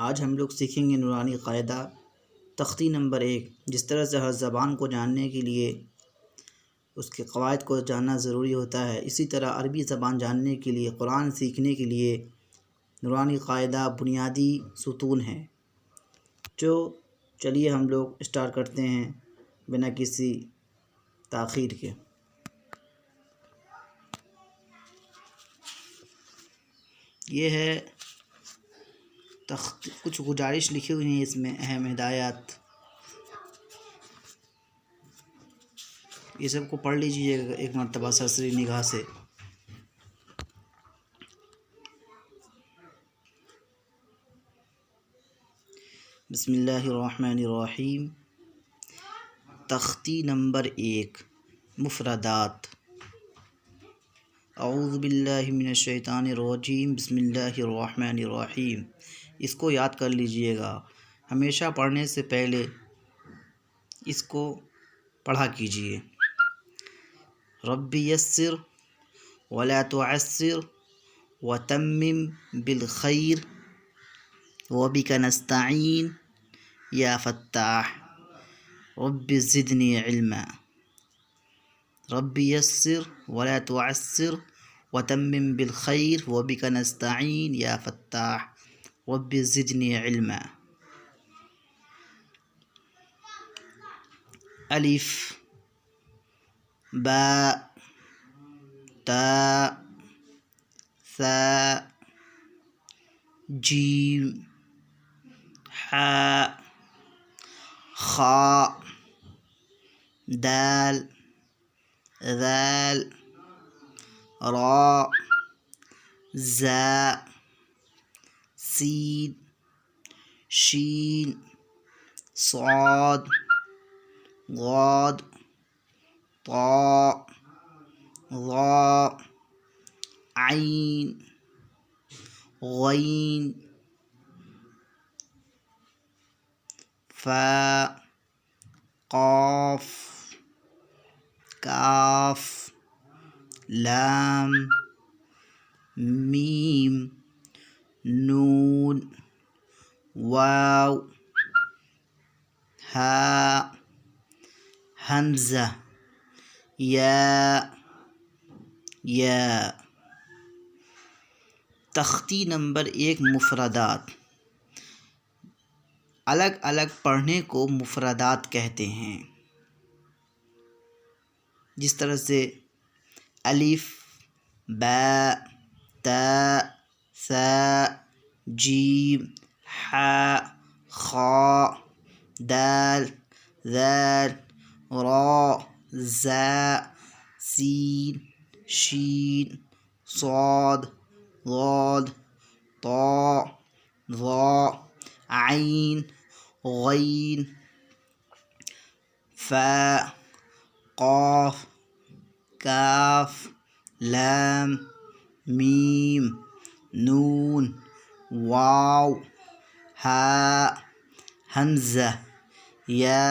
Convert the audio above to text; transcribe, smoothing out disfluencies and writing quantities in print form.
آج ہم لوگ سیکھیں گے نورانی قاعدہ تختی نمبر 1۔ جس طرح سے ہر زبان کو جاننے کے لیے اس کے قواعد کو جاننا ضروری ہوتا ہے، اسی طرح عربی زبان جاننے کے لیے، قرآن سیکھنے کے لیے نورانی قاعدہ بنیادی ستون ہے۔ چلیے ہم لوگ اسٹارٹ کرتے ہیں بنا کسی تاخیر کے۔ یہ ہے کچھ گزارش لکھی ہوئی ہیں اس میں، اہم ہدایات، یہ سب کو پڑھ لیجیے ایک مرتبہ سرسری نگاہ سے۔ بسم اللہ الرحمن الرحیم۔ تختی نمبر 1، مفردات۔ اعوذ باللہ من الشیطان الرجیم، بسم اللہ الرحمن الرحیم۔ اس کو یاد کر لیجئے گا، ہمیشہ پڑھنے سے پہلے اس کو پڑھا کیجئے۔ رب یسر ولا تعسر وتمم بالخیر وبک نستعین یا فتاح رب زدنی علما۔ رب یسر ولا تعسر وتمم بالخیر وبک نستعین یا فتاح رب زدنی علما۔ الف با تا ثا جیم حا خا دال ذال را زا سین شین صاد ضاد طاء ظاء عین غین فاء قاف کاف لام میم نون واو ہاء حمزہ یا۔ تختی نمبر 1، مفردات۔ الگ الگ پڑھنے کو مفردات کہتے ہیں، جس طرح سے الف با تا ثا جیم حا خا دال ذال را زا سین شین صاد ضاد طاء ظاء عین غین فاء قاف کاف لام میم نون واو ہاء حمزہ یا۔